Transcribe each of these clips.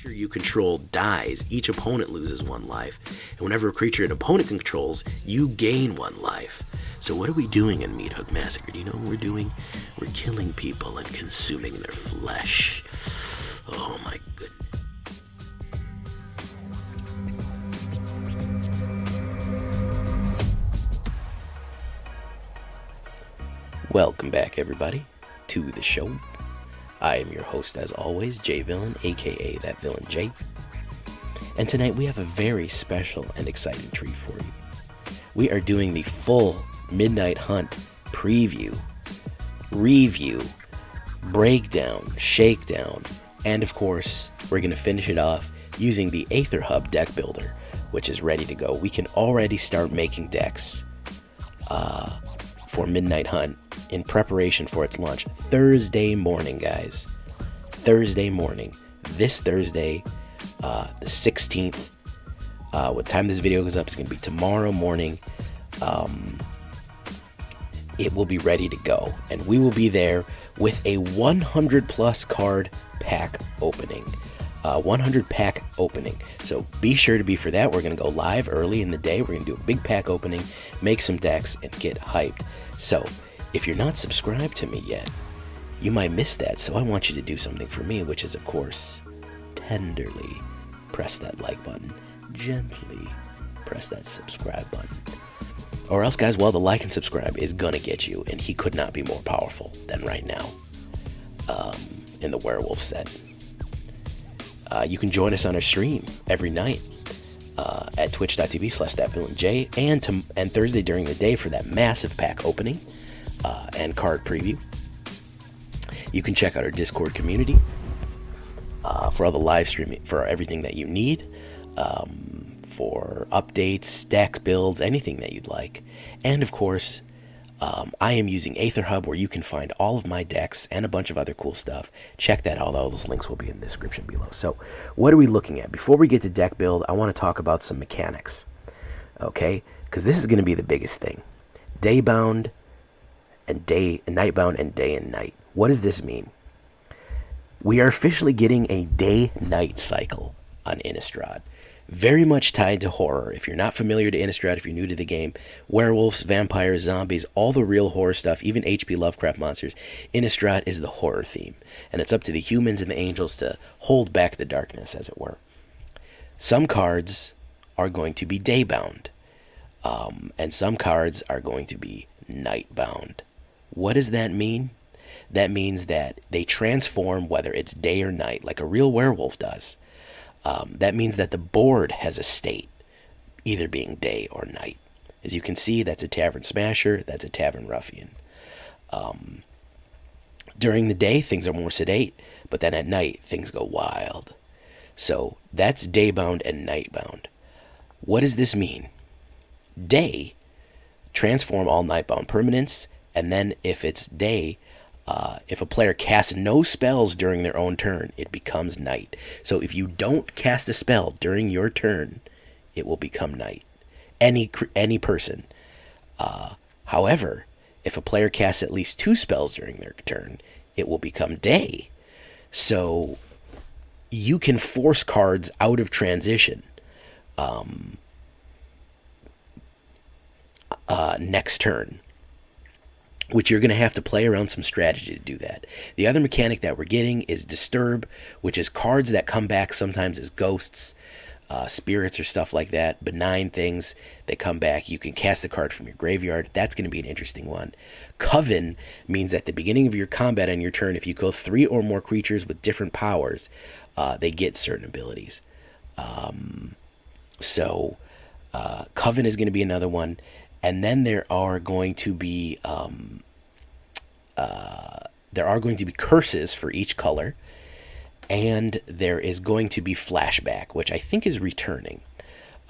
creature you control dies, each opponent loses 1 life. And whenever a creature an opponent controls, you gain 1 life. So what are we doing in Meat Hook Massacre? Do you know what we're doing? We're killing people and consuming their flesh. Oh my goodness. Welcome back, everybody, to the show. I am your host, as always, J Villain, aka That Villain J. And tonight we have a very special and exciting treat for you. We are doing the full Midnight Hunt preview, review, breakdown, shakedown, and of course, we're going to finish it off using the AetherHub deck builder, which is ready to go. We can already start making decks for Midnight Hunt in preparation for its launch Thursday morning, guys. Thursday morning. This Thursday, the 16th. What time this video goes up is going to be tomorrow morning. It will be ready to go, and we will be there with a 100 plus card pack opening. 100 pack opening. So be sure to be for that. We're going to go live early in the day. We're going to do a big pack opening, make some decks, and get hyped. So if you're not subscribed to me yet, you might miss that. So I want you to do something for me, which is, of course, tenderly press that like button. Gently press that subscribe button. Or else, guys, well, the like and subscribe is going to get you, and he could not be more powerful than right now in the werewolf set. You can join us on our stream every night at twitch.tv/thatvillainj and Thursday during the day for that massive pack opening and card preview. You can check out our Discord community for all the live streaming, for everything that you need, for updates, decks, builds, anything that you'd like. And of course, I am using AetherHub, where you can find all of my decks and a bunch of other cool stuff. Check that out. All those links will be in the description below. So what are we looking at? Before we get to deck build, I want to talk about some mechanics. Okay? Because this is going to be the biggest thing. Daybound and nightbound and day and night. What does this mean? We are officially getting a day-night cycle on Innistrad. Very much tied to horror. If you're not familiar to Innistrad, if you're new to the game, werewolves, vampires, zombies, all the real horror stuff, even H.P. Lovecraft monsters, Innistrad is the horror theme. And it's up to the humans and the angels to hold back the darkness, as it were. Some cards are going to be day-bound. And some cards are going to be night-bound. What does that mean? That means that they transform whether it's day or night, like a real werewolf does. That means that the board has a state, either being day or night. As you can see, that's a Tavern Smasher, that's a Tavern Ruffian. During the day, things are more sedate, but then at night, things go wild. So that's daybound and nightbound. What does this mean? Day, transform all nightbound permanents, and then if it's day, if a player casts no spells during their own turn, it becomes night. So if you don't cast a spell during your turn, it will become night. Any person. However, if a player casts at least 2 spells during their turn, it will become day. So you can force cards out of transition next turn, which you're going to have to play around some strategy to do that. The other mechanic that we're getting is Disturb, which is cards that come back sometimes as ghosts, spirits or stuff like that, benign things that come back. You can cast the card from your graveyard. That's going to be an interesting one. Coven means at the beginning of your combat on your turn, if you kill 3 or more creatures with different powers, they get certain abilities. So Coven is going to be another one. And then there are going to be curses for each color, and there is going to be flashback, which I think is returning.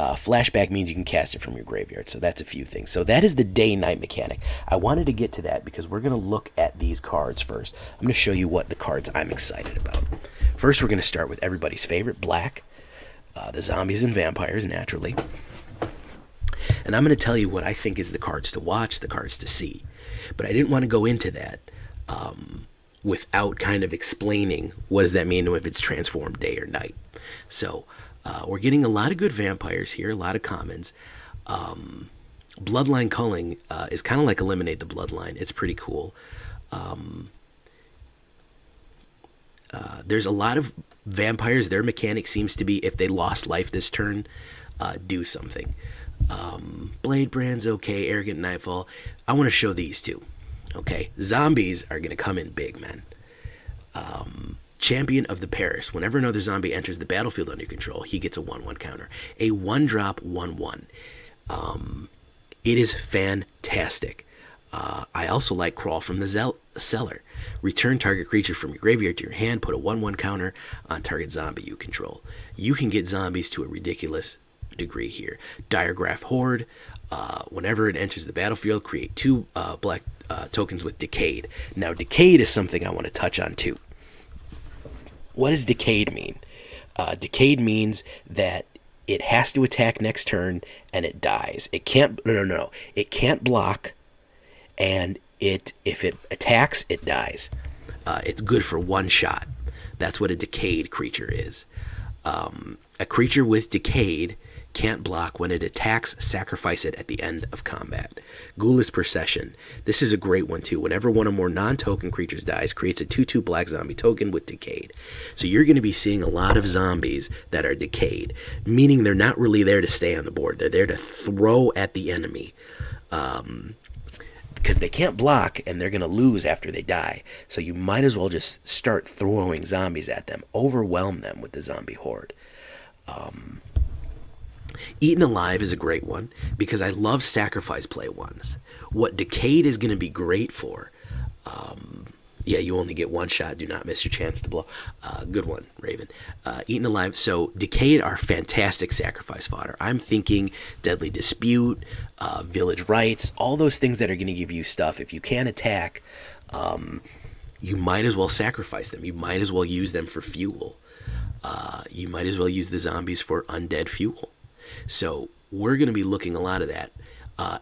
Flashback means you can cast it from your graveyard, so that's a few things. So that is the day-night mechanic. I wanted to get to that because we're going to look at these cards first. I'm going to show you what the cards I'm excited about. First, we're going to start with everybody's favorite, black, the zombies and vampires, naturally. And I'm going to tell you what I think is the cards to watch, the cards to see. But I didn't want to go into that without kind of explaining what does that mean if it's transformed day or night. So we're getting a lot of good vampires here, a lot of commons. Bloodline culling is kind of like Eliminate the Bloodline. It's pretty cool. There's a lot of vampires. Their mechanic seems to be if they lost life this turn, do something. Blade Brand's okay. Arrogant Nightfall. I want to show these two. Okay, zombies are going to come in big, man. Champion of the Parish. Whenever another zombie enters the battlefield under your control, he gets a 1/1 counter. A 1-drop 1/1. It is fantastic. I also like Crawl from the Cellar. Return target creature from your graveyard to your hand. Put a 1/1 counter on target zombie you control. You can get zombies to a ridiculous degree here. Diregraph Horde. Whenever it enters the battlefield, create 2 black tokens with Decayed. Now, Decayed is something I want to touch on too. What does Decayed mean? Decayed means that it has to attack next turn and it dies. It can't. No. It can't block, and if it attacks, it dies. It's good for 1 shot. That's what a Decayed creature is. A creature with Decayed can't block. When it attacks, sacrifice it at the end of combat. Ghoulish Procession. This is a great one too. Whenever one or more non-token creatures dies, creates a 2/2 black zombie token with Decayed. So you're going to be seeing a lot of zombies that are Decayed, meaning they're not really there to stay on the board. They're there to throw at the enemy. Because they can't block and they're going to lose after they die. So you might as well just start throwing zombies at them. Overwhelm them with the zombie horde. Eaten Alive is a great one because I love sacrifice play ones. What Decayed is going to be great for, you only get 1 shot. Do not miss your chance to blow. Good one, Raven. Eaten Alive. So Decayed are fantastic sacrifice fodder. I'm thinking Deadly Dispute, Village Rites, all those things that are going to give you stuff. If you can't attack, you might as well sacrifice them. You might as well use them for fuel. You might as well use the zombies for undead fuel. So we're going to be looking a lot of that.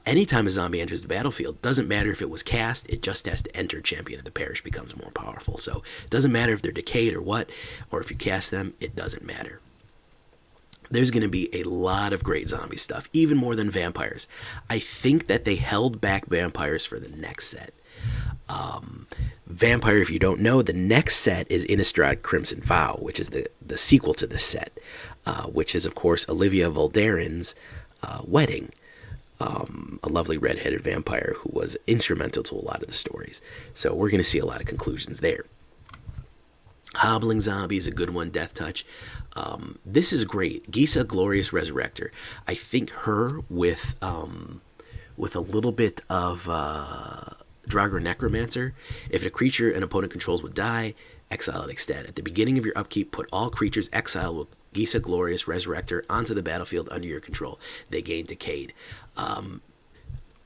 Anytime a zombie enters the battlefield, doesn't matter if it was cast, it just has to enter. Champion of the Parish becomes more powerful. So it doesn't matter if they're Decayed or what, or if you cast them, it doesn't matter. There's going to be a lot of great zombie stuff, even more than vampires. I think that they held back vampires for the next set. Vampire, if you don't know, the next set is Innistrad Crimson Vow, which is the sequel to this set, which is, of course, Olivia Valderen's wedding. A lovely red-headed vampire who was instrumental to a lot of the stories. So we're going to see a lot of conclusions there. Hobbling Zombie is a good one, Death Touch. This is great. Gisa, Glorious Resurrector. I think her with a little bit of Draugr Necromancer. If a creature an opponent controls would die, exile it extend. At the beginning of your upkeep, put all creatures exiled with Gisa, Glorious Resurrector onto the battlefield under your control. They gain Decayed.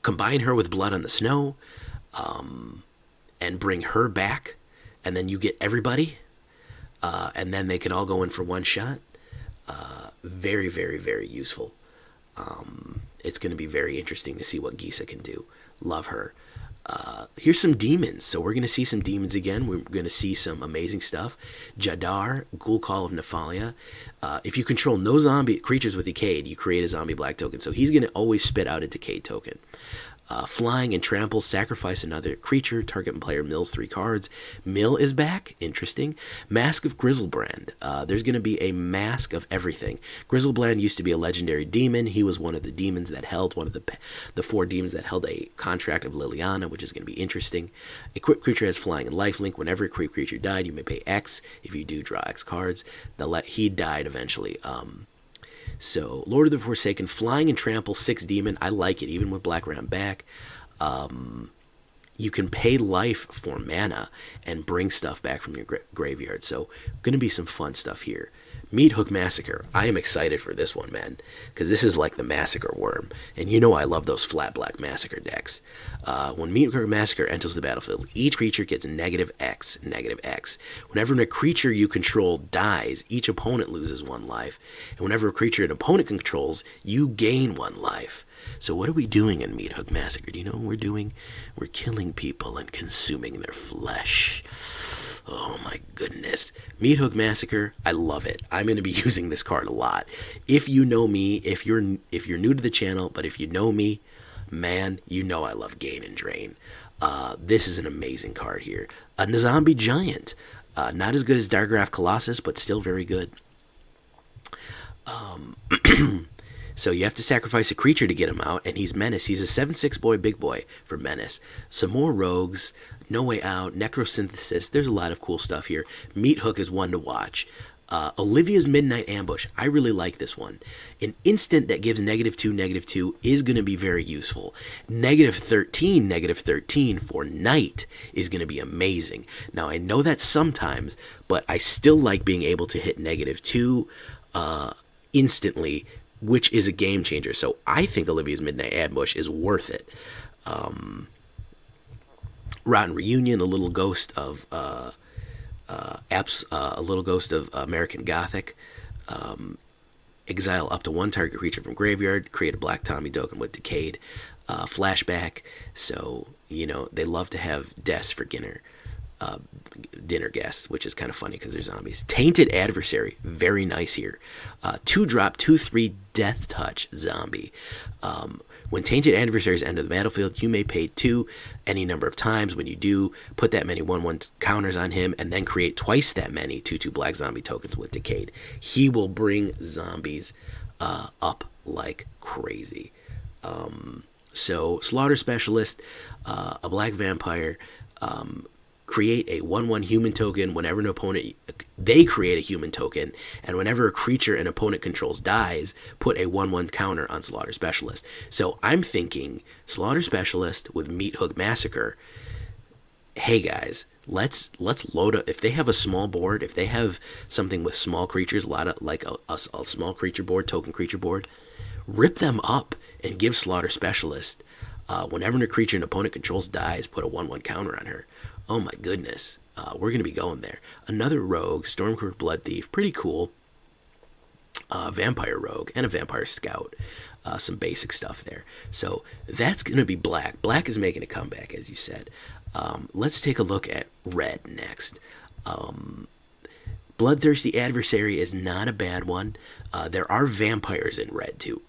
Combine her with Blood on the Snow, and bring her back, and then you get everybody, and then they can all go in for 1 shot. Very, very, very useful. It's going to be very interesting to see what Gisa can do. Love her. Here's some demons. So we're going to see some demons again. We're going to see some amazing stuff. Jadar, Ghoul Call of Nephalia. If you control no zombie creatures with Decayed, you create a zombie black token. So he's going to always spit out a Decayed token. Flying and Trample, sacrifice another creature, target player mills 3 cards. Mill is back, interesting. Mask of Grizzlebrand. There's going to be a mask of everything. Grizzlebrand used to be a legendary demon. He was one of the demons that held, one of the 4 demons that held a contract of Liliana, which is going to be interesting. Equipped creature has flying and lifelink. Whenever a creature died, you may pay X. If you do, draw X cards. He died eventually. So, Lord of the Forsaken, Flying and Trample, 6 demon. I like it, even with Black Ram back. You can pay life for mana and bring stuff back from your graveyard. So, going to be some fun stuff here. Meathook Massacre. I am excited for this one, man, because this is like the Massacre Worm, and you know I love those flat black Massacre decks. When Meathook Massacre enters the battlefield, each creature gets -X, -X. Whenever a creature you control dies, each opponent loses 1 life, and whenever a creature an opponent controls, you gain 1 life. So what are we doing in Meathook Massacre? Do you know what we're doing? We're killing people and consuming their flesh. Oh my goodness. Meathook Massacre, I love it. I'm going to be using this card a lot. If you know me, if you're new to the channel, but if you know me, man, you know I love Gain and Drain. This is an amazing card here. A zombie giant. Not as good as Dargraph Colossus, but still very good. So you have to sacrifice a creature to get him out, and he's Menace. He's a 7/6 boy, big boy for Menace. Some more rogues, No Way Out, Necrosynthesis. There's a lot of cool stuff here. Meathook is one to watch. Olivia's Midnight Ambush. I really like this one. An instant that gives -2/-2 is going to be very useful. -13 for Night is going to be amazing. Now, I know that sometimes, but I still like being able to hit -2 instantly, which is a game changer. So I think Olivia's Midnight Ambush is worth it. Rotten Reunion, a little ghost of American Gothic. Exile up to 1 target creature from graveyard. Create a black Tommy token with Decayed. Flashback. So, you know, they love to have deaths for dinner guests, which is kind of funny because they're zombies. Tainted Adversary, very nice here. 2-drop, 2/3 Death Touch zombie. When Tainted Adversaries enter the battlefield, you may pay 2 any number of times. When you do, put that many 1/1 counters on him, and then create twice that many 2/2 black zombie tokens with Decayed. He will bring zombies up like crazy. So Slaughter Specialist, a black vampire. Create a 1/1 human token whenever an opponent, they create a human token, and whenever a creature an opponent controls dies, put a 1/1 counter on Slaughter Specialist. So I'm thinking Slaughter Specialist with Meathook Massacre. Hey guys, let's load up. If they have a small board, if they have something with small creatures, a lot of like a small creature board, token creature board, rip them up and give Slaughter Specialist. Whenever a creature an opponent controls dies, put a 1/1 counter on her. Oh my goodness, we're going to be going there. Another rogue, Stormcrook Blood Thief, pretty cool. Vampire Rogue and a Vampire Scout. Some basic stuff there. So that's going to be black. Black is making a comeback, as you said. Let's take a look at red next. Bloodthirsty Adversary is not a bad one. There are vampires in red too.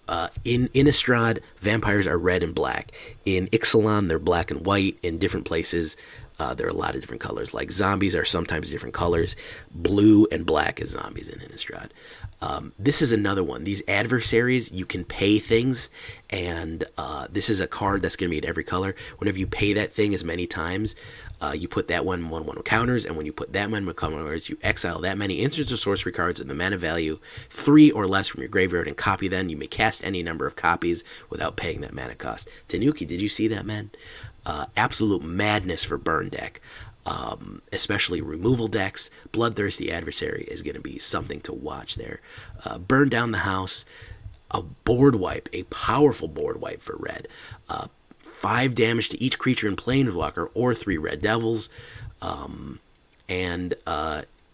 In Innistrad, vampires are red and black. In Ixalan, they're black and white. In different places, there are a lot of different colors. Like zombies are sometimes different colors. Blue and black is zombies in Innistrad. This is another one. These adversaries, you can pay things, and this is a card that's going to be in every color. Whenever you pay that thing as many times, you put that 1/1 counters, and when you put that 1/1 counters, you exile that many instants or sorcery cards in the mana value 3 or less from your graveyard and copy them. You may cast any number of copies without paying that mana cost. Tanuki, did you see that, man? Absolute madness for burn deck. Especially removal decks. Bloodthirsty Adversary is going to be something to watch there. Burn Down the House, a board wipe, a powerful board wipe for red. 5 damage to each creature in Planeswalker or 3 red devils. And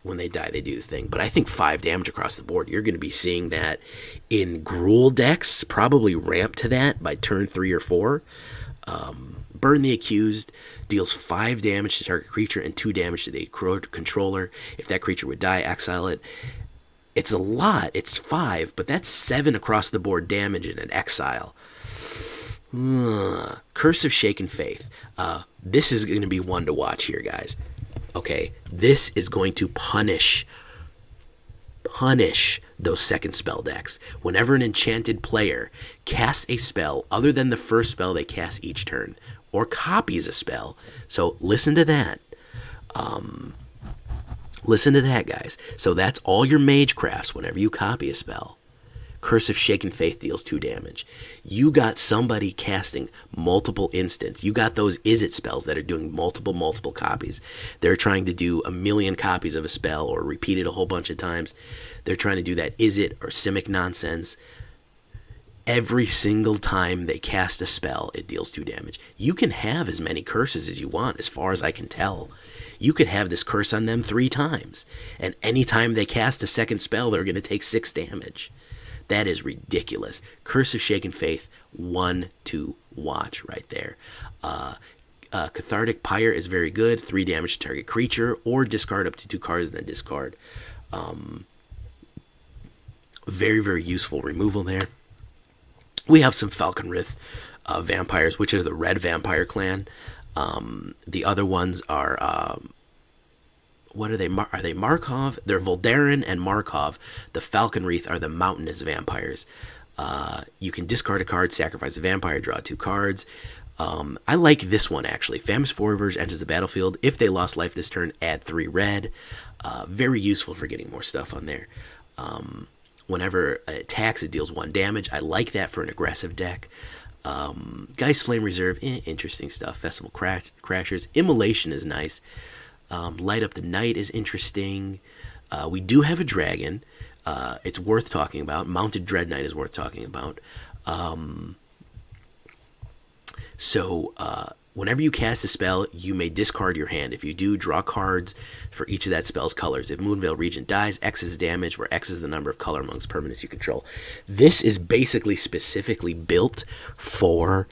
when they die, they do the thing. But I think 5 damage across the board. You're going to be seeing that in Gruul decks, probably ramp to that by turn 3 or 4. Burn the Accused deals 5 damage to target creature and 2 damage to the controller. If that creature would die, exile it. It's a lot. It's 5, but that's 7 across the board damage in an exile. Curse of Shaken Faith. This is going to be one to watch here, guys. Okay, this is going to punish those second spell decks. Whenever an enchanted player casts a spell other than the first spell they cast each turn, or copies a spell. So listen to that. Listen to that, guys. So that's all your mage crafts whenever you copy a spell. Curse of Shaken Faith deals 2 damage. You got somebody casting multiple instants. You got those Is It spells that are doing multiple copies. They're trying to do a million copies of a spell or repeat it a whole bunch of times. They're trying to do that Is It or Simic nonsense. Every single time they cast a spell, it deals 2 damage. You can have as many curses as you want, as far as I can tell. You could have this curse on them 3 times. And anytime they cast a second spell, they're going to take 6 damage. That is ridiculous. Curse of Shaken Faith, 1 to watch right there. Cathartic Pyre is very good. 3 damage to target creature, or discard up to 2 cards, then discard. Very, very useful removal there. We have some Falconrith vampires, which is the red vampire clan. The other ones are, what are they? Are they Markov? They're Voldaren and Markov. The Falconwreath are the mountainous vampires. You can discard a card, sacrifice a vampire, draw 2 cards. I like this one, actually. Famous Foragers enters the battlefield. If they lost life this turn, add 3 red. Very useful for getting more stuff on there. Whenever it attacks, it deals 1 damage. I like that for an aggressive deck. Geist Flame Reserve, interesting stuff. Festival Crashers. Immolation is nice. Light Up the Night is interesting. We do have a dragon. It's worth talking about. Mounted Dread Knight is worth talking about. Whenever you cast a spell, you may discard your hand. If you do, draw cards for each of that spell's colors. If Moonveil Regent dies, X is damage, where X is the number of color amongst permanents you control. This is basically specifically built for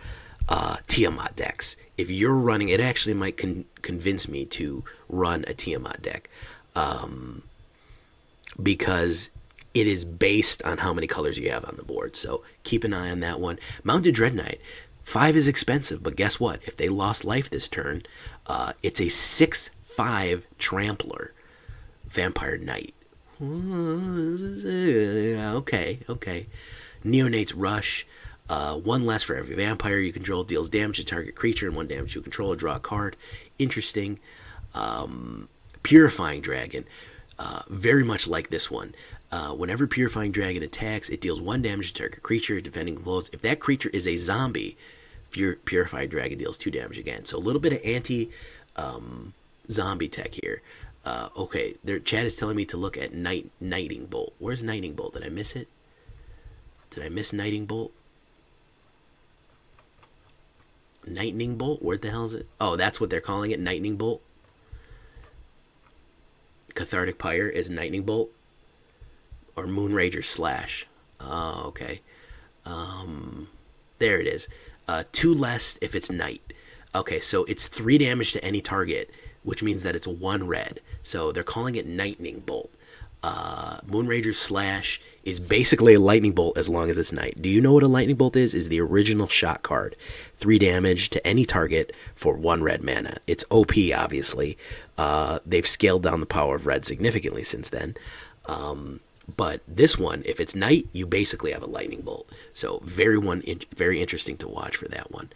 Tiamat decks. If you're running, it actually might convince me to run a Tiamat deck, because it is based on how many colors you have on the board. So keep an eye on that one. Mounted Dread Knight. 5 is expensive, but guess what? If they lost life this turn, it's a 6/5 Trampler Vampire Knight. Okay. Neonate's Rush. 1 less for every vampire you control. Deals damage to target creature and 1 damage to a controller. Draw a card. Interesting. Purifying Dragon. Very much like this one. Whenever Purifying Dragon attacks, it deals 1 damage to target creature, defending blows. If that creature is a zombie, Purifying Dragon deals 2 damage again. So a little bit of anti-zombie tech here. Okay, their chat is telling me to look at Nighting Bolt. Where's Nighting Bolt? Did I miss it? Did I miss Nighting Bolt? Lightning Bolt? Where the hell is it? Oh, that's what they're calling it, Lightning Bolt. Cathartic Pyre is Lightning Bolt. Or Moonrager Slash. Oh, okay. There it is. 2 less if it's night. Okay, so it's 3 damage to any target, which means that it's 1 red. So they're calling it Lightning Bolt. Moonrager Slash is basically a lightning bolt as long as it's night. Do you know what a lightning bolt is? Is the original shot card. 3 damage to any target for 1 red mana. It's OP, obviously. They've scaled down the power of red significantly since then. But this one, if it's night, you basically have a lightning bolt. So very interesting to watch for that one.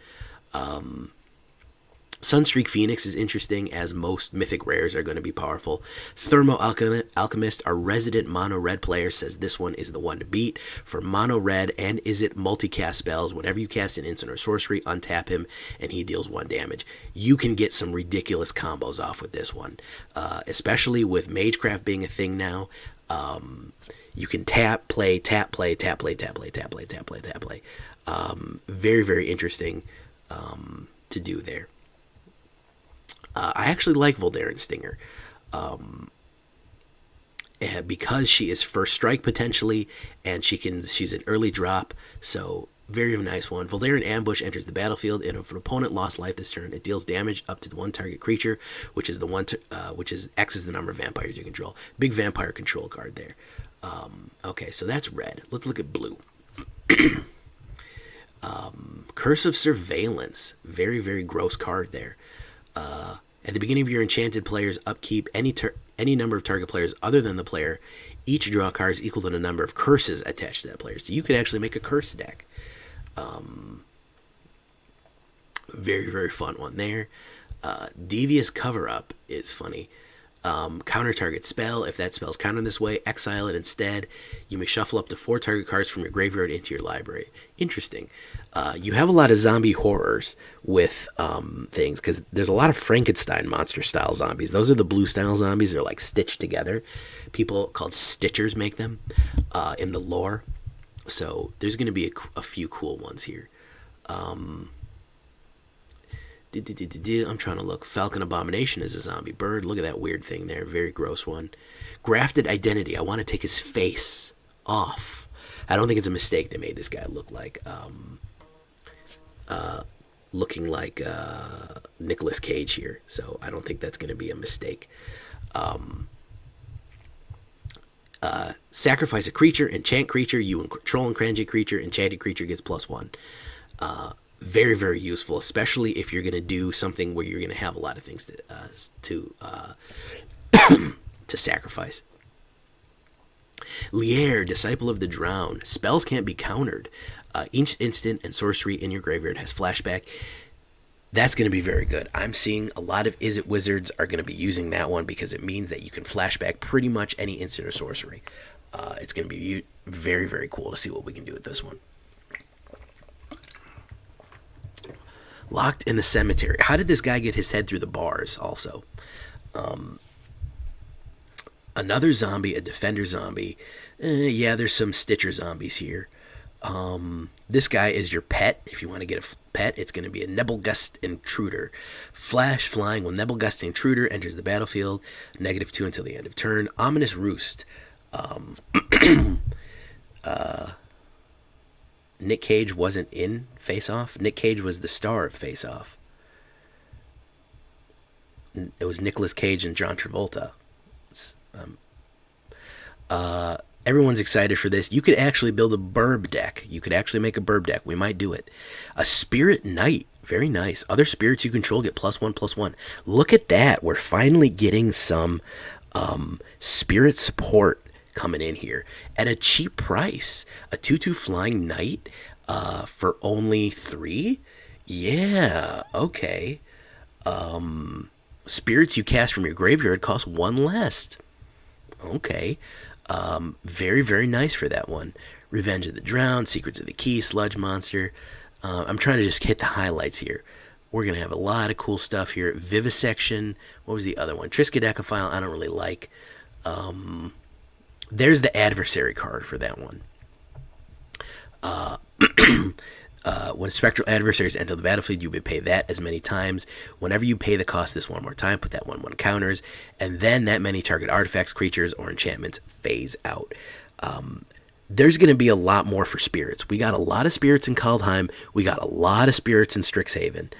Sunstreak Phoenix is interesting, as most mythic rares are going to be powerful. Thermo Alchemist, our resident mono red player, says this one is the one to beat. For mono red and Is It multicast spells, whenever you cast an instant or sorcery, untap him and he deals 1 damage. You can get some ridiculous combos off with this one, especially with Magecraft being a thing now. You can tap, play, tap, play, tap, play, tap, play, tap, play, tap, play, tap, play. Very, very interesting to do there. I actually like Voldaren Stinger, because she is first strike potentially, and she's an early drop, so very nice one. Voldaren Ambush enters the battlefield, and if an opponent lost life this turn, it deals damage up to 1 target creature, which is X is the number of vampires you control. Big vampire control card there. Okay, so that's red. Let's look at blue. Curse of Surveillance, very, very gross card there. At the beginning of your enchanted player's upkeep, any number of target players other than the player, each draw card is equal to the number of curses attached to that player. So you could actually make a curse deck. Very, very fun one there. Devious Cover-Up is funny. Counter target spell. If that spell's countered this way, exile it instead. You may shuffle up to 4 target cards from your graveyard into your library. Interesting. You have a lot of zombie horrors with things, because there's a lot of Frankenstein monster-style zombies. Those are the blue-style zombies. They're like stitched together. People called Stitchers make them in the lore. So there's going to be a few cool ones here. I'm trying to look. Falcon Abomination is a zombie bird. Look at that weird thing there. Very gross one. Grafted Identity. I want to take his face off. I don't think it's a mistake they made this guy look like looking like Nicolas Cage here. So I don't think that's going to be a mistake. Sacrifice a creature, enchant creature. You control enchanted creature. Enchanted creature gets +1. Very, very useful, especially if you're going to do something where you're going to have a lot of things to sacrifice. Lier, Disciple of the Drowned. Spells can't be countered. Each instant and sorcery in your graveyard has flashback. That's going to be very good. I'm seeing a lot of Izzet Wizards are going to be using that one, because it means that you can flashback pretty much any instant or sorcery. It's going to be very, very cool to see what we can do with this one. Locked in the Cemetery. How did this guy get his head through the bars also? Another zombie, a defender zombie. Yeah, there's some Stitcher zombies here. This guy is your pet. If you want to get a pet, it's going to be a Nebelgust Intruder. Flash flying. When Nebelgust Intruder enters the battlefield, -2 until the end of turn. Ominous Roost. Nick Cage wasn't in Face Off. Nick Cage was the star of Face Off. It was Nicolas Cage and John Travolta. Everyone's excited for this. You could actually build a burb deck. You could actually make a burb deck. We might do it. A Spirit Knight. Very nice. Other spirits you control get +1/+1. Look at that. We're finally getting some spirit support coming in here at a cheap price. A 2/2 flying knight for only 3. Yeah, okay. Spirits you cast from your graveyard cost 1 less. Okay. Very, very nice for that one. Revenge of the Drowned, Secrets of the Key, Sludge Monster. I'm trying to just hit the highlights here. We're going to have a lot of cool stuff here. Vivisection. What was the other one? Triskaidekaphile, I don't really like. There's the adversary card for that one. When spectral adversaries enter the battlefield, you may pay that as many times. Whenever you pay the cost this one more time, put that 1/1 counters, and then that many target artifacts, creatures, or enchantments phase out. There's going to be a lot more for spirits. We got a lot of spirits in Kaldheim. We got a lot of spirits in Strixhaven.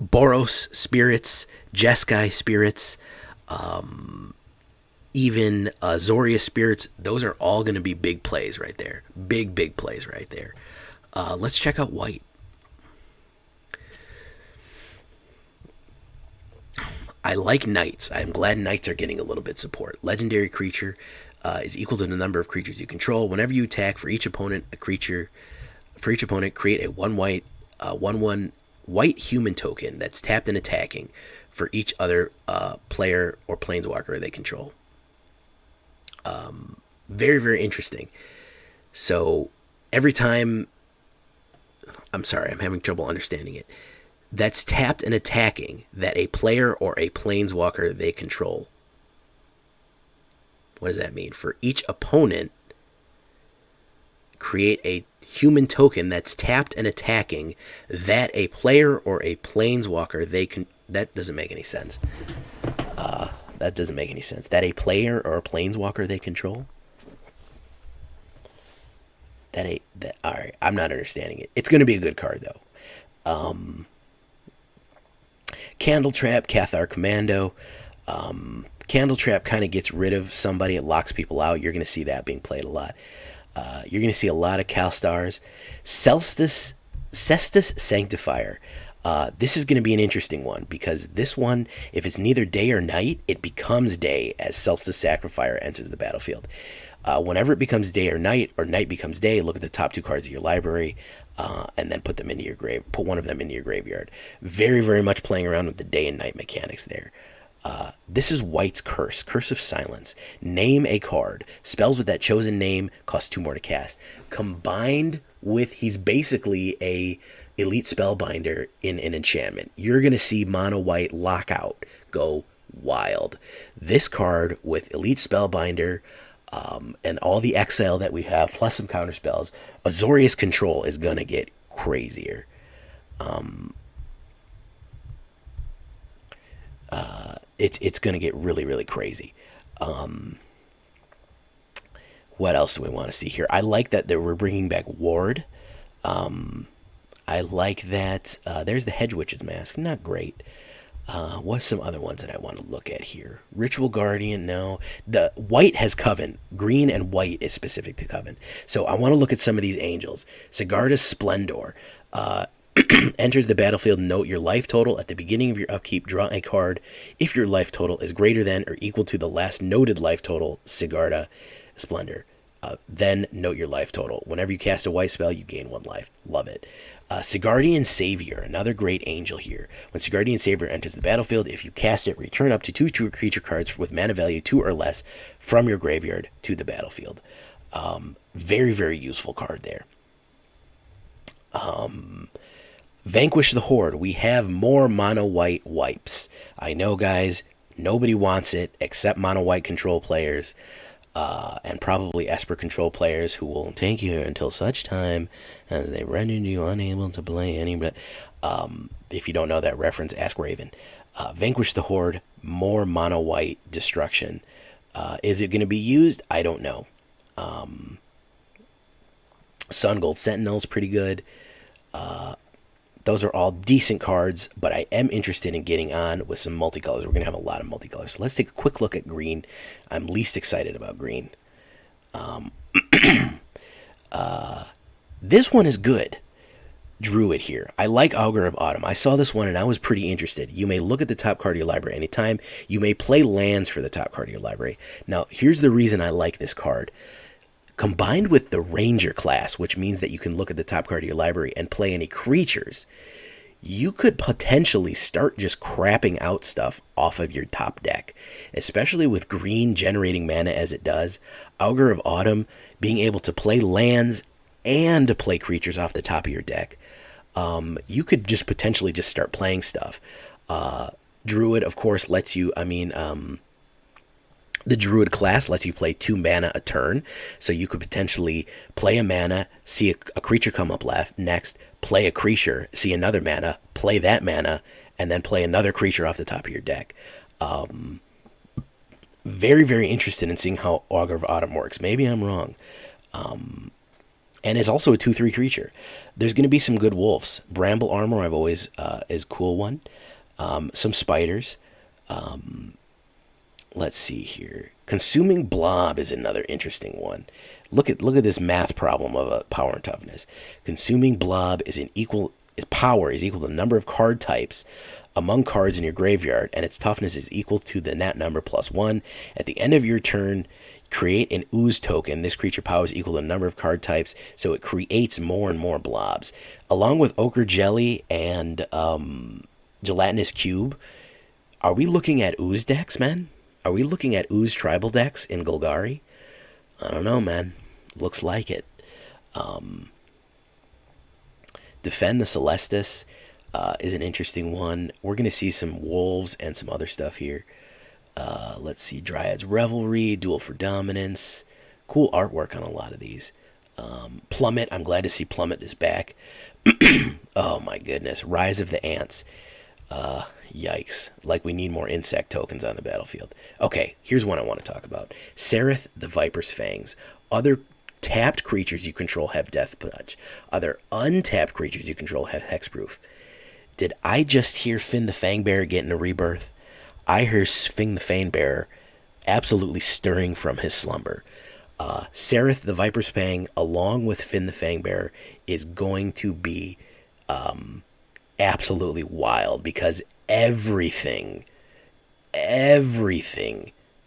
Boros spirits, Jeskai spirits, even Zoria spirits. Those are all going to be big plays right there. Big, big plays right there. Let's check out white. I like knights. I'm glad knights are getting a little bit support. Legendary creature is equal to the number of creatures you control. Whenever you attack, for each opponent, create a 1/1 white human token that's tapped and attacking for each other player or planeswalker they control. Very, very interesting. So every time, I'm sorry, I'm having trouble understanding it. That's tapped and attacking that a player or a planeswalker they control. What does that mean? For each opponent, create a human token that's tapped and attacking that a player or a planeswalker they can. That doesn't make any sense. That doesn't make any sense. That a player or a planeswalker they control. All right, I'm not understanding it. It's going to be a good card though. Candletrap, Cathar Commando. Candletrap kind of gets rid of somebody. It locks people out. You're going to see that being played a lot. You're going to see a lot of Calstars. Cestus Sanctifier. This is going to be an interesting one, because this one, if it's neither day or night, it becomes day as Cestus Sanctifier enters the battlefield. Whenever it becomes day or night becomes day, look at the top 2 cards of your library, and then put them into your grave. Put one of them into your graveyard. Very, very much playing around with the day and night mechanics there. This is White's Curse, Curse of Silence. Name a card. Spells with that chosen name cost 2 more to cast. Combined with, he's basically a elite spellbinder in an enchantment. You're going to see mono white Lockout go wild. This card with elite spellbinder and all the exile that we have, plus some counter spells, Azorius Control is going to get crazier. It's going to get really, really crazy. What else do we want to see here? I like that we're bringing back Ward. I like that. There's the Hedge Witch's Mask. Not great. What's some other ones that I want to look at here? Ritual Guardian, no. The white has Coven. Green and white is specific to Coven. So I want to look at some of these angels. Sigarda's Splendor. Enters the battlefield, note your life total. At the beginning of your upkeep, draw a card. If your life total is greater than or equal to the last noted life total, Sigarda Splendor. Then note your life total. Whenever you cast a white spell, you gain 1 life. Love it. Sigardian Savior, another great angel here. When Sigardian Savior enters the battlefield, if you cast it, return up to 2 creature cards with mana value 2 or less from your graveyard to the battlefield. Very, very useful card there. Vanquish the Horde. We have more mono white wipes. I know, guys, nobody wants it except mono white control players. And probably Esper control players who will take you until such time as they render you unable to play any. If you don't know that reference, ask Raven. Vanquish the Horde, more mono white destruction. Is it going to be used? I don't know. Sun Gold Sentinel's pretty good. Those are all decent cards, but I am interested in getting on with some multicolors. We're going to have a lot of multicolors. So let's take a quick look at green. I'm least excited about green. This one is good. Druid here. I like Augur of Autumn. I saw this one and I was pretty interested. You may look at the top card of your library anytime. You may play lands for the top card of your library. Now, here's the reason I like this card. Combined with the Ranger class, which means that you can look at the top card of your library and play any creatures, you could potentially start just crapping out stuff off of your top deck, especially with green generating mana as it does. Augur of Autumn, being able to play lands and to play creatures off the top of your deck. You could just potentially just start playing stuff. Druid, of course, lets you, the Druid class lets you play 2 mana a turn, so you could potentially play a mana, see a creature come up left next, play a creature, see another mana, play that mana, and then play another creature off the top of your deck. Very, very interested in seeing how Augur of Autumn works. Maybe I'm wrong. And it's also a 2/3 creature. There's going to be some good wolves. Bramble Armor, I've always is a cool one. Some spiders. Let's see here. Consuming Blob is another interesting one. Look at this math problem of power and toughness. Consuming Blob is power is equal to the number of card types among cards in your graveyard, and its toughness is equal to the net number plus 1. At the end of your turn, create an ooze token. This creature power is equal to the number of card types, so it creates more and more blobs. Along with Ochre Jelly and Gelatinous Cube, are we looking at ooze decks, man? Are we looking at ooze tribal decks in Golgari? I don't know, man. Looks like it. Defend the Celestis is an interesting one. We're going to see some wolves and some other stuff here. Let's see. Dryad's Revelry, Duel for Dominance. Cool artwork on a lot of these. Plummet. I'm glad to see Plummet is back. Oh, my goodness. Rise of the Ants. Yikes. Like, we need more insect tokens on the battlefield. Okay, here's one I want to talk about. Sereth the Viper's Fangs. Other tapped creatures you control have Death Touch. Other untapped creatures you control have Hexproof. Did I just hear Finn the Fangbearer getting a rebirth? I hear Finn the Fangbearer absolutely stirring from his slumber. Sereth the Viper's Fang, along with Finn the Fangbearer, is going to be absolutely wild, because everything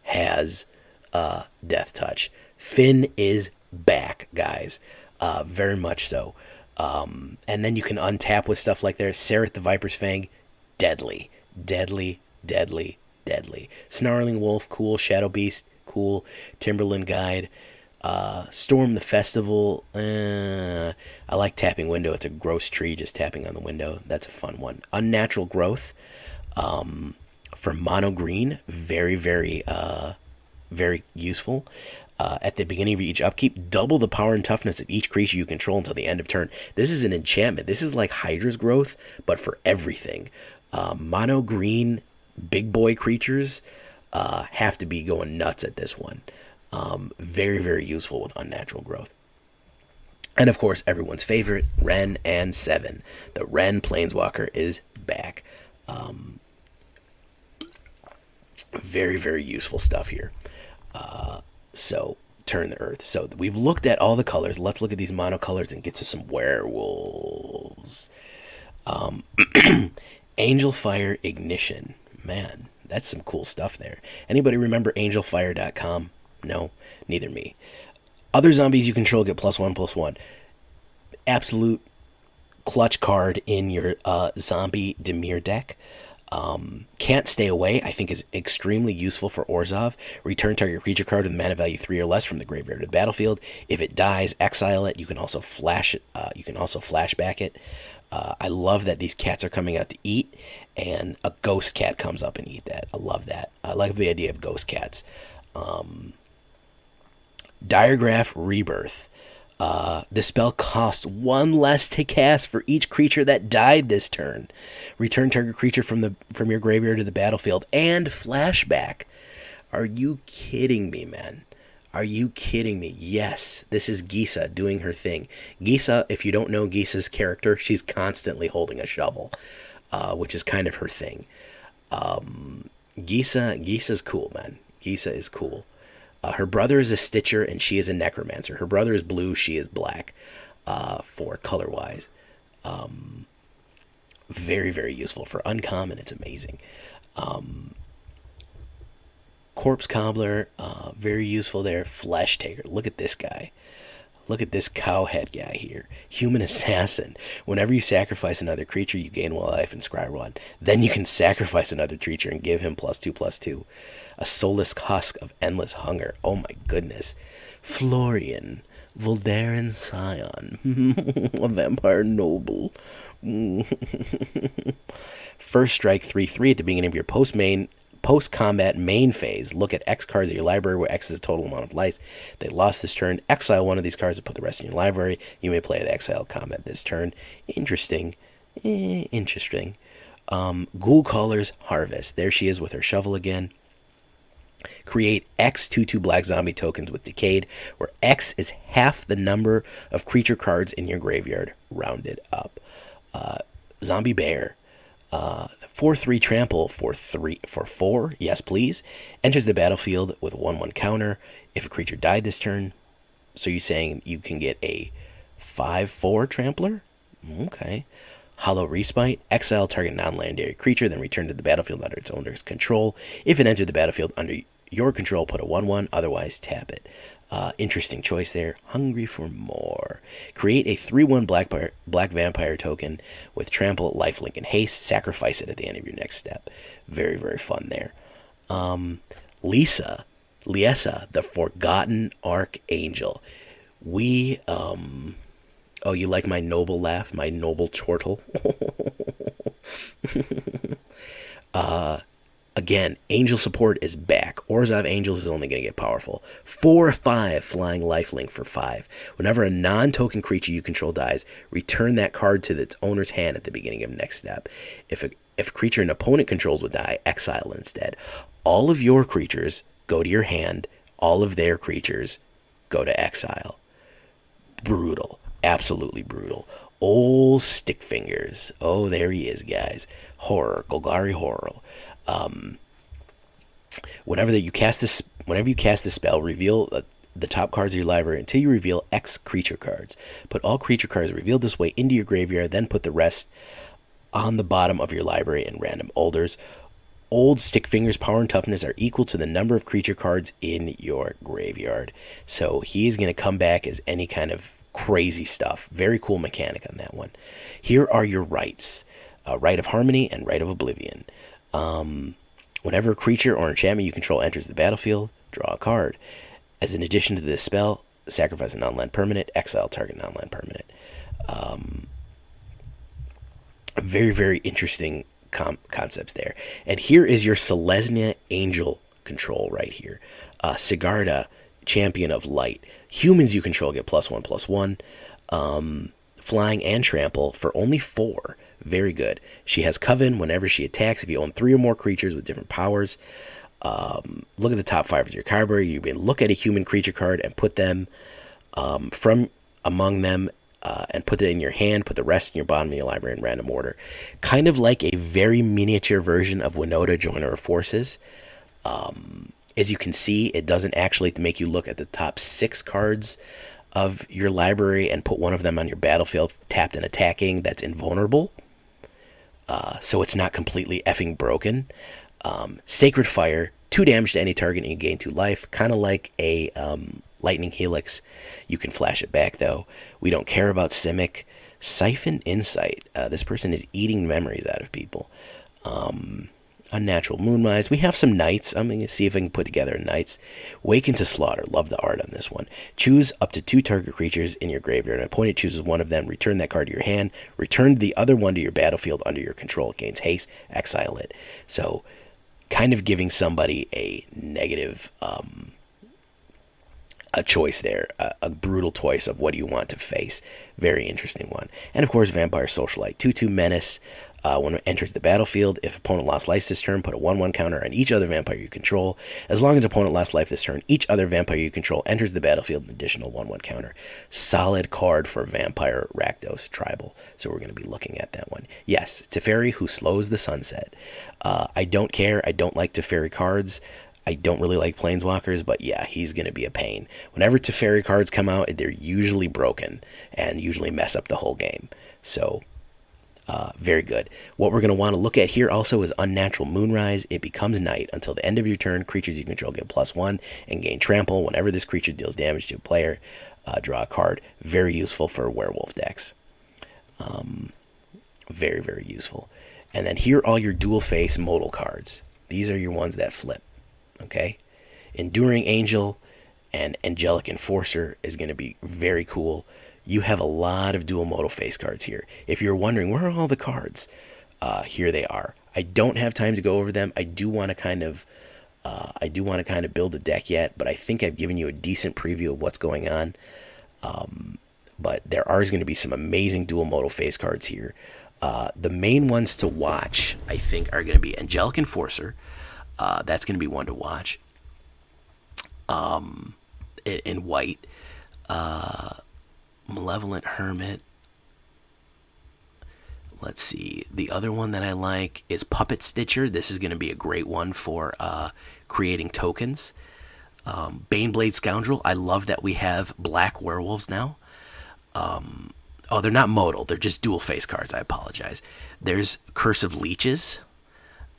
has Death Touch. Finn is back, guys. Very much so. And then you can untap with stuff like there. Sereth the Viper's Fang, deadly, deadly, deadly, deadly. Snarling Wolf, cool. Shadow Beast, cool. Timberland Guide. Storm the Festival. I like Tapping Window. It's a gross tree just tapping on the window. That's a fun one. Unnatural Growth. For mono green, very useful. At the beginning of each upkeep, double the power and toughness of each creature you control until the end of turn. This is an enchantment. This is like Hydra's Growth, but for everything. Mono green big boy creatures have to be going nuts at this one. Very useful with Unnatural Growth. And of course, everyone's favorite, Ren and 7. The Ren Planeswalker is back. Very useful stuff here. So, Turn the Earth. So, we've looked at all the colors. Let's look at these monocolors and get to some werewolves. Angel Fire Ignition. Man, that's some cool stuff there. Anybody remember angelfire.com? No, neither me. Other zombies you control get +1/+1. Absolute clutch card in your zombie Dimir deck. Can't Stay Away, I think, is extremely useful for Orzhov. Return target creature card with mana value 3 or less from the graveyard to the battlefield. If it dies, exile it. You can also flash it. You can also flashback it. I love that these cats are coming out to eat, and a ghost cat comes up and eat that. I love that. I like the idea of ghost cats. Diregraph Rebirth. The spell costs 1 less to cast for each creature that died this turn. Return target creature from your graveyard to the battlefield and flashback. Are you kidding me, man? Are you kidding me? Yes, this is Gisa doing her thing. Gisa, if you don't know Gisa's character, she's constantly holding a shovel, which is kind of her thing. Gisa's cool, man. Gisa is cool. Her brother is a Stitcher, and she is a Necromancer. Her brother is blue, she is black, for color-wise. Very useful. For uncommon, it's amazing. Corpse Cobbler, very useful there. Flesh Taker, look at this guy. Look at this cowhead guy here. Human Assassin. Whenever you sacrifice another creature, you gain 1 life and scry 1. Then you can sacrifice another creature and give him +2/+2. A Soulless Husk of Endless Hunger. Oh my goodness. Florian. Voldaren Scion. A Vampire Noble. First Strike 3/3 at the beginning of your post-combat main phase. Look at X cards in your library, where X is the total amount of life they lost this turn. Exile one of these cards and put the rest in your library. You may play the exile combat this turn. Interesting. Interesting. Ghoul Caller's Harvest. There she is with her shovel again. Create X 2/2 black zombie tokens with Decayed, where X is half the number of creature cards in your graveyard, rounded up. Zombie Bear. 4/3 trample for 4. Yes, please. Enters the battlefield with 1/1 counter if a creature died this turn. So you're saying you can get a 5/4 trampler? Okay. Hollow Respite. Exile target non-legendary creature, then return to the battlefield under its owner's control. If it entered the battlefield under your control, put a 1/1. Otherwise, tap it. Interesting choice there. Hungry for more. Create a 3/1 black vampire token with trample, lifelink, and haste. Sacrifice it at the end of your next step. Very fun there. Liesa, the Forgotten Archangel. Oh, you like my noble laugh, my noble chortle? Again, Angel support is back. Orzhov Angels is only going to get powerful. 4/5 flying lifelink for 5. Whenever a non-token creature you control dies, return that card to its owner's hand at the beginning of next step. If a creature an opponent controls would die, exile instead. All of your creatures go to your hand. All of their creatures go to exile. Brutal. Absolutely brutal. Old Stick Fingers. Oh, there he is, guys. Horror. Golgari Horror. Whenever you cast this spell, reveal the top cards of your library until you reveal X creature cards. Put all creature cards revealed this way into your graveyard, then put the rest on the bottom of your library in random orders. Old Stick Fingers' power and toughness are equal to the number of creature cards in your graveyard. So he's going to come back as any kind of crazy stuff. Very cool mechanic on that one. Here are your rights. Right of Harmony and Right of Oblivion. Whenever a creature or enchantment you control enters the battlefield, draw a card. As an addition to this spell, sacrifice a non-land permanent, exile target non-land permanent. Very, very interesting concepts there. And here is your Selesnya Angel control right here. Sigarda, Champion of Light. Humans you control get +1/+1. Flying and trample for only 4. Very good. She has Coven whenever she attacks. If you own 3 or more creatures with different powers, look at the top 5 of your card library. You can look at a human creature card and put them from among them and put it in your hand. Put the rest in your bottom of your library in random order. Kind of like a very miniature version of Winota, Joiner of Forces. As you can see, it doesn't actually make you look at the top 6 cards of your library and put one of them on your battlefield tapped and attacking that's invulnerable. So it's not completely effing broken. Sacred Fire, 2 damage to any target and you gain 2 life. Kind of like a Lightning Helix. You can flash it back though. We don't care about Simic. Siphon Insight. This person is eating memories out of people. Unnatural Moonrise. We have some Knights. I'm going to see if I can put together a Knights. Waken to Slaughter. Love the art on this one. Choose up to 2 target creatures in your graveyard. An opponent chooses one of them. Return that card to your hand. Return the other one to your battlefield under your control. It gains haste. Exile it. So kind of giving somebody a negative a choice there. A brutal choice of what do you want to face. Very interesting one. And of course, Vampire Socialite. 2/2 Menace. When it enters the battlefield, if opponent lost life this turn, put a 1/1 counter on each other vampire you control. As long as opponent lost life this turn, each other vampire you control enters the battlefield with an additional 1/1 counter. Solid card for Vampire Rakdos Tribal. So we're going to be looking at that one. Yes, Teferi, who slows the sunset. I don't care. I don't like Teferi cards. I don't really like Planeswalkers, but yeah, he's going to be a pain. Whenever Teferi cards come out, they're usually broken and usually mess up the whole game. So very good. What we're going to want to look at here also is Unnatural Moonrise. It becomes night. Until the end of your turn, creatures you control get +1 and gain trample. Whenever this creature deals damage to a player, draw a card. Very useful for werewolf decks. Very, very useful. And then here are all your dual face modal cards. These are your ones that flip. Okay? Enduring Angel and Angelic Enforcer is going to be very cool. You have a lot of dual modal face cards here. If you're wondering where are all the cards, here they are. I don't have time to go over them. I do want to kind of build a deck yet, but I think I've given you a decent preview of what's going on. But there are going to be some amazing dual modal face cards here. The main ones to watch, I think, are going to be Angelic Enforcer. That's going to be one to watch. In white. Malevolent Hermit. Let's see. The other one that I like is Puppet Stitcher. This is going to be a great one for creating tokens. Baneblade Scoundrel. I love that we have black werewolves now. Oh, they're not modal. They're just dual face cards. I apologize. There's Curse of Leeches.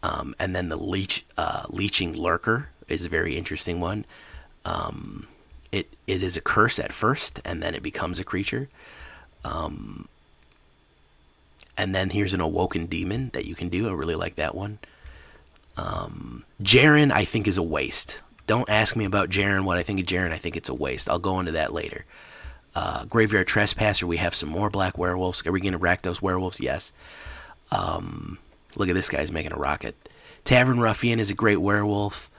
And then the Leeching Lurker is a very interesting one. It is a curse at first, and then it becomes a creature. And then here's an Awoken Demon that you can do. I really like that one. Jaren, I think, is a waste. Don't ask me about Jaren, what I think of Jaren. I think it's a waste. I'll go into that later. Graveyard Trespasser, we have some more black werewolves. Are we going to rack those werewolves? Yes. Look at this guy's making a rocket. Tavern Ruffian is a great werewolf.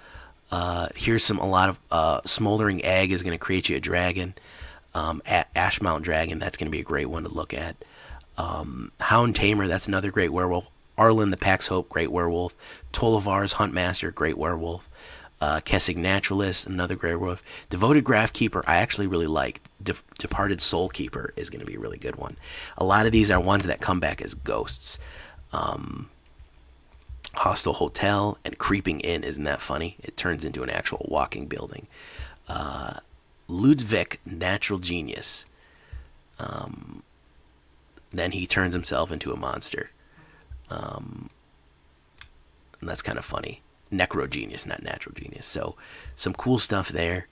Here's a lot of Smoldering Egg is going to create you a dragon. Ashmount Dragon, that's going to be a great one to look at. Hound Tamer, that's another great werewolf. Arlen the Pax Hope, great werewolf. Tolovar's Huntmaster, great werewolf. Kessig Naturalist, another great werewolf. Devoted Graphkeeper, I actually really like. Departed Soulkeeper is going to be a really good one. A lot of these are ones that come back as ghosts. Hostile Hotel and Creeping Inn, isn't that funny? It turns into an actual walking building. Ludwig, Natural Genius. Then he turns himself into a monster. And that's kind of funny. Necro Genius, not Natural Genius. So some cool stuff there.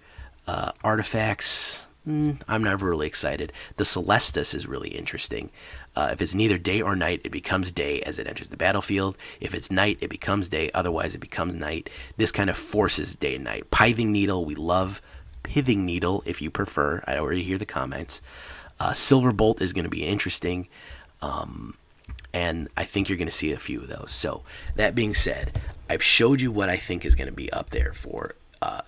Artifacts, I'm never really excited. The Celestus is really interesting. If it's neither day or night, it becomes day as it enters the battlefield. If it's night, it becomes day. Otherwise, it becomes night. This kind of forces day and night. Pithing Needle, we love. Pithing Needle, if you prefer. I already hear the comments. Silverbolt is going to be interesting. And I think you're going to see a few of those. So, that being said, I've showed you what I think is going to be up there for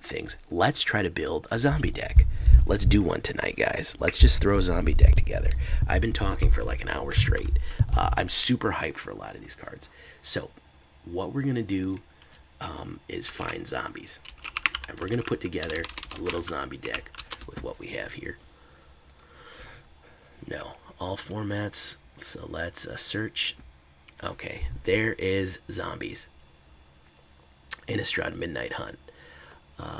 things. Let's try to build a zombie deck. Let's do one tonight, guys. Let's just throw a zombie deck together. I've been talking for like an hour straight. I'm super hyped for a lot of these cards. So, what we're going to do is find zombies. And we're going to put together a little zombie deck with what we have here. No, all formats. So let's search. Okay, there is zombies. Innistrad Midnight Hunt.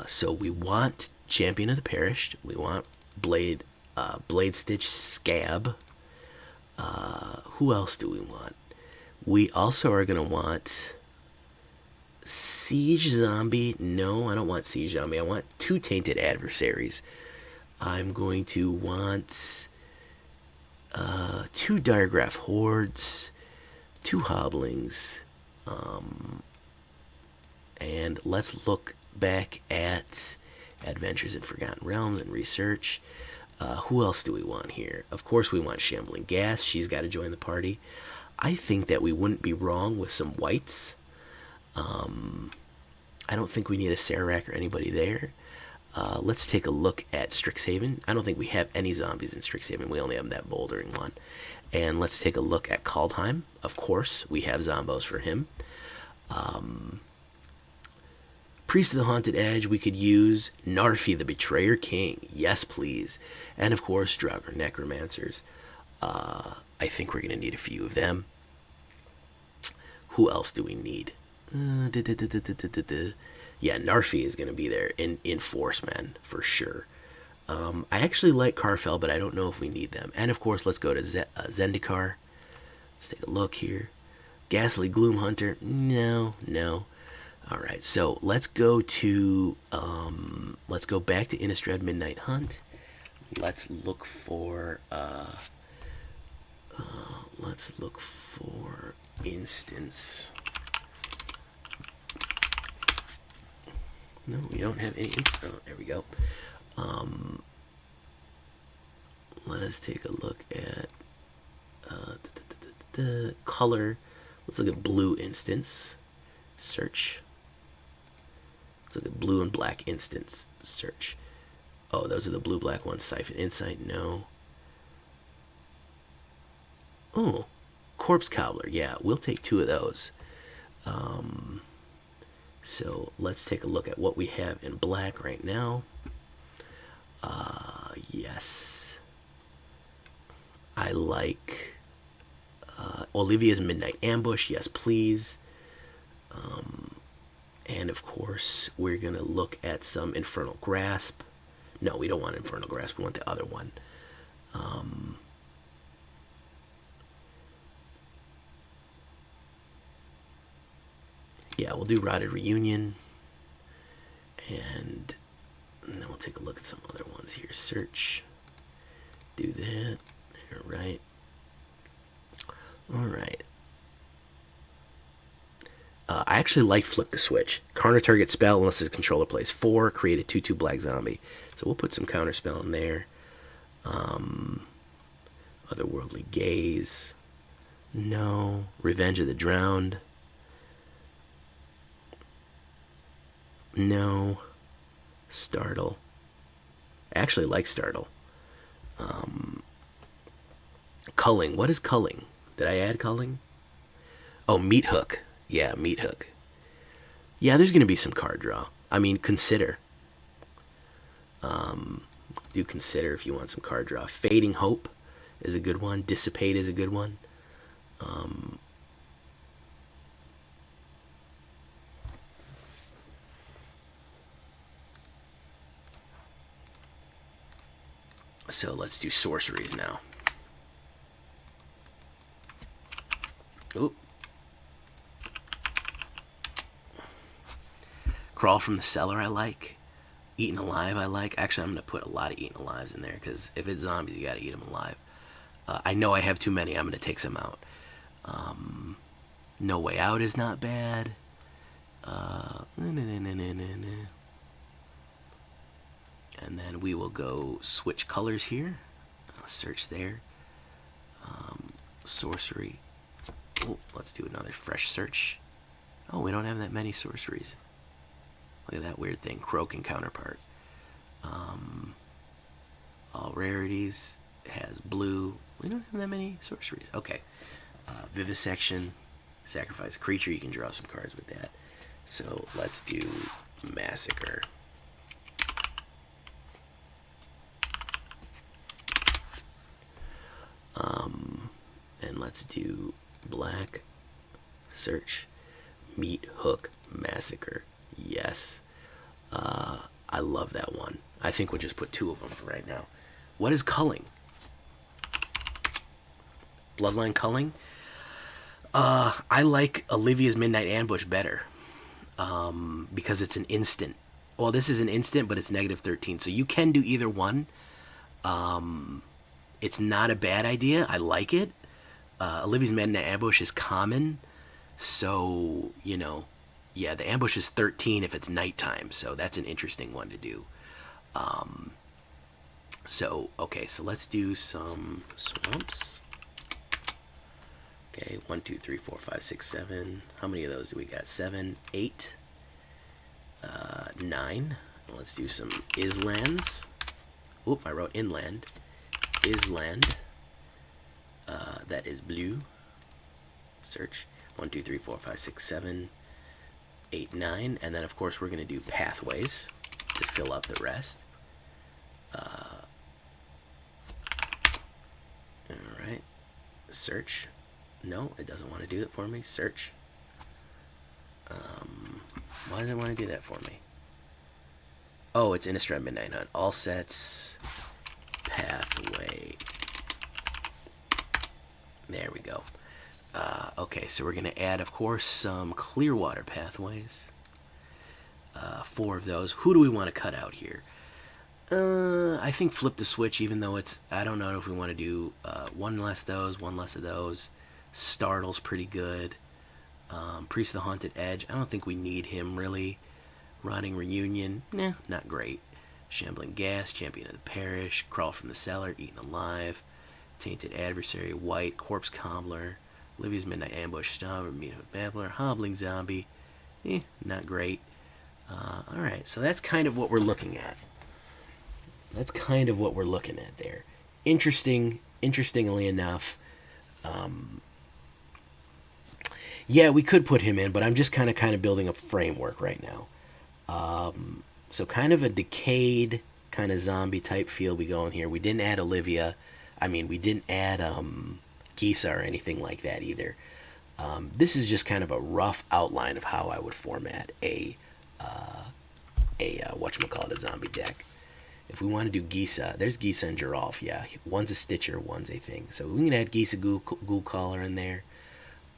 So we want Champion of the Perished. We want Blade Stitch Scab. Who else do we want? We also are going to want Siege Zombie. No, I don't want Siege Zombie. I want 2 Tainted Adversaries. I'm going to want 2 Diregraph Hordes, 2 Hobblings, and let's look back at Adventures in Forgotten Realms and research. Who else do we want here? Of course we want Shambling Gas. She's got to join the party. I think that we wouldn't be wrong with some whites. I don't think we need a Sararak or anybody there. Let's take a look at Strixhaven. I don't think we have any zombies in Strixhaven. We only have that bouldering one. And let's take a look at Kaldheim. Of course, we have zombos for him. Priest of the Haunted Edge, we could use Narfi, the Betrayer King. Yes, please. And of course, Draugr Necromancers. I think we're going to need a few of them. Who else do we need? Yeah, Narfi is going to be there in force, man, for sure. I actually like Carfel, but I don't know if we need them. And of course, let's go to Zendikar. Let's take a look here. Ghastly Gloom Hunter. No. All right, so let's go to let's go back to Innistrad Midnight Hunt. Let's look for instance. No, we don't have any instance. Oh, there we go. Let us take a look at the color. Let's look at blue instance. Search. Let's look at blue and black instance. Search. Oh, those are the blue-black ones. Siphon Insight, no. Oh, Corpse Cobbler. Yeah, we'll take 2 of those. So let's take a look at what we have in black right now. Yes. I like Olivia's Midnight Ambush. Yes, please. And of course, we're going to look at some Infernal Grasp. No, we don't want Infernal Grasp. We want the other one. Yeah, we'll do Rotted Reunion. And then we'll take a look at some other ones here. Search. Do that. All right. All right. I actually like Flip the Switch. Counter target spell unless the controller plays 4. Create a 2/2 black zombie. So we'll put some counter spell in there. Otherworldly Gaze. No. Revenge of the Drowned. No. Startle. I actually like Startle. Culling. What is culling? Did I add culling? Oh, Meat Hook. Yeah, Meat Hook. Yeah, there's going to be some card draw. I mean, consider. Do consider if you want some card draw. Fading Hope is a good one. Dissipate is a good one. So let's do sorceries now. Oop. Crawl from the Cellar I like. Eaten Alive I like. Actually, I'm going to put a lot of Eaten Alives in there, because if it's zombies, you got to eat them alive. I know I have too many. I'm going to take some out. No Way Out is not bad. And then we will go switch colors here. I'll search there. Sorcery. Oh, let's do another fresh search. Oh, we don't have that many sorceries. Look at that weird thing. Croaking counterpart. All rarities. It has blue. We don't have that many sorceries. Okay. Vivisection. Sacrifice a creature. You can draw some cards with that. So let's do Massacre. And let's do black. Search. Meat Hook Massacre. Yes. I love that one. I think we'll just put 2 of them for right now. What is culling? Bloodline culling? I like Olivia's Midnight Ambush better. Because it's an instant. Well, this is an instant, but it's -13. So you can do either one. It's not a bad idea. I like it. Olivia's Midnight Ambush is common. So, you know, yeah, the ambush is 13 if it's nighttime. So that's an interesting one to do. Okay, so let's do some swamps. Okay, 1, 2, 3, 4, 5, 6, 7. How many of those do we got? 7, 8, 9. Let's do some islands. Oop, I wrote inland. Island. That is blue. Search. 1, 2, 3, 4, 5, 6, 7, 8, 9. And then, of course, we're going to do pathways to fill up the rest. Alright. Search. No, it doesn't want to do it for me. Search. Why does it want to do that for me? Oh, it's Innistrad Midnight Hunt. All sets. Pathway. There we go. Okay, so we're going to add, of course, some Clearwater pathways. 4 of those. Who do we want to cut out here? I think flip the switch, even though it's... I don't know if we want to do 1 less those, 1 less of those. Startle's pretty good. Priest of the Haunted Edge. I don't think we need him, really. Rotting Reunion. Nah, not great. Shambling Gas. Champion of the Parish. Crawl from the Cellar. Eaten Alive. Tainted Adversary. White. Corpse Cobbler. Olivia's Midnight Ambush. Stomp. Meat of Babbler. Hobbling Zombie. Not great. Alright, so that's kind of what we're looking at. That's kind of what we're looking at there. Interestingly enough, yeah, we could put him in, but I'm just kind of building a framework right now. So kind of a decayed kind of zombie type feel we go in here. We didn't add Olivia. I mean, we didn't add Gisa or anything like that either. This is just kind of a rough outline of how I would format a whatchamacallit, a zombie deck. If we want to do Gisa, there's Gisa and Giralf, yeah. One's a Stitcher, one's a thing. So we can add Gisa Ghoul Caller in there.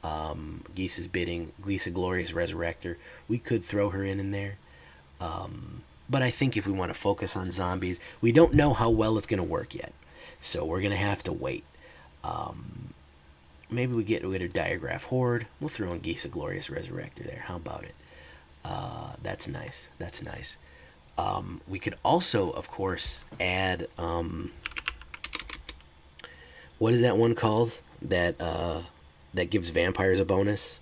Gisa's Bidding, Gisa Glorious Resurrector. We could throw her in there. But I think if we want to focus on zombies, we don't know how well it's going to work yet. So we're going to have to wait. Maybe we get rid of Diagraph Horde. We'll throw in Gisa Glorious Resurrector there. How about it? That's nice. That's nice. We could also, of course, add... what is that one called? That gives vampires a bonus?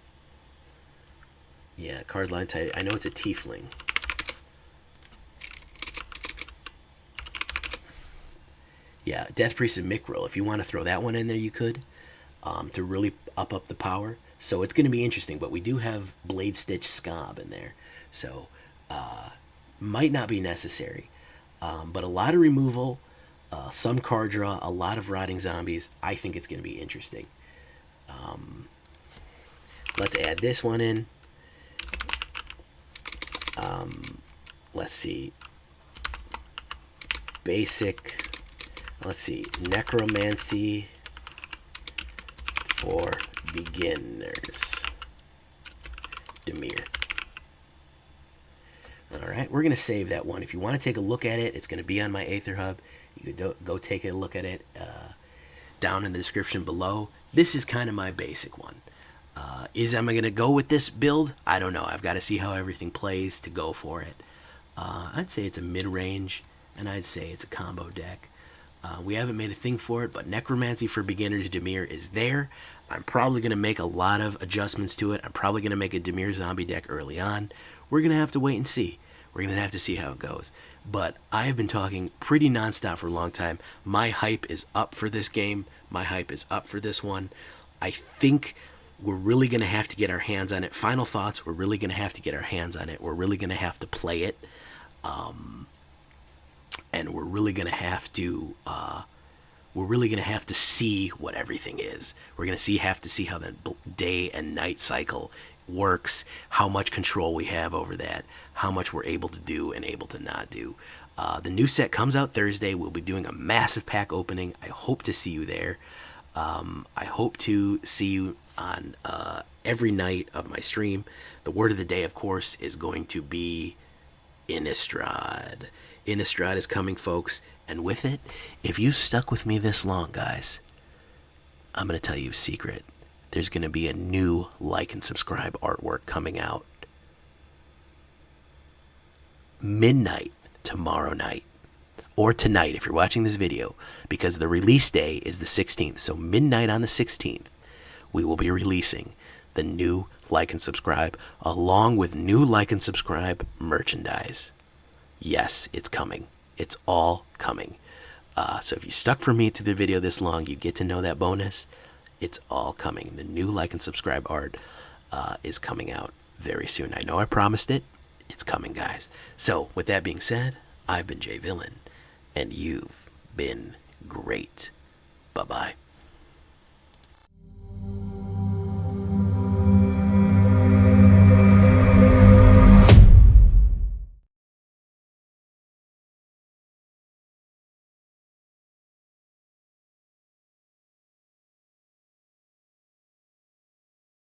Yeah, card line type. I know it's a tiefling. Yeah, Death Priest of Mikril. If you want to throw that one in there, you could. To really up the power. So it's going to be interesting. But we do have Blade Stitch Scob in there. So, might not be necessary. But a lot of removal, some card draw, a lot of rotting zombies. I think it's going to be interesting. Let's add this one in. Let's see. Basic. Let's see. Necromancy for beginners. Dimir. All right, we're going to save that one. If you want to take a look at it, it's going to be on my AetherHub. You could go take a look at it down in the description below. This is kind of my basic one. Am I going to go with this build? I don't know. I've got to see how everything plays to go for it. I'd say it's a mid-range, and I'd say it's a combo deck. We haven't made a thing for it, but Necromancy for Beginners Dimir is there. I'm probably going to make a lot of adjustments to it. I'm probably going to make a Dimir zombie deck early on. We're going to have to wait and see. We're going to have to see how it goes. But I have been talking pretty nonstop for a long time. My hype is up for this game. My hype is up for this one. I think we're really going to have to get our hands on it. Final thoughts, we're really going to have to get our hands on it. We're really going to have to play it. And we're really going to have to see what everything is. We're going to have to see how the day and night cycle works, how much control we have over that, how much we're able to do and able to not do. The new set comes out Thursday. We'll be doing a massive pack opening. I hope to see you there. I hope to see you on every night of my stream. The word of the day, of course, is going to be Innistrad. Innistrad is coming, folks, and with it, if you stuck with me this long, guys, I'm going to tell you a secret. There's going to be a new like and subscribe artwork coming out midnight tomorrow night, or tonight if you're watching this video, because the release day is the 16th. So midnight on the 16th, we will be releasing the new like and subscribe, along with new like and subscribe merchandise. Yes, it's coming. It's all coming. So if you stuck for me to the video this long, you get to know that bonus. It's all coming. The new like and subscribe art is coming out very soon. I know I promised it. It's coming, guys. So with that being said, I've been Jay Villain, and you've been great. Bye-bye.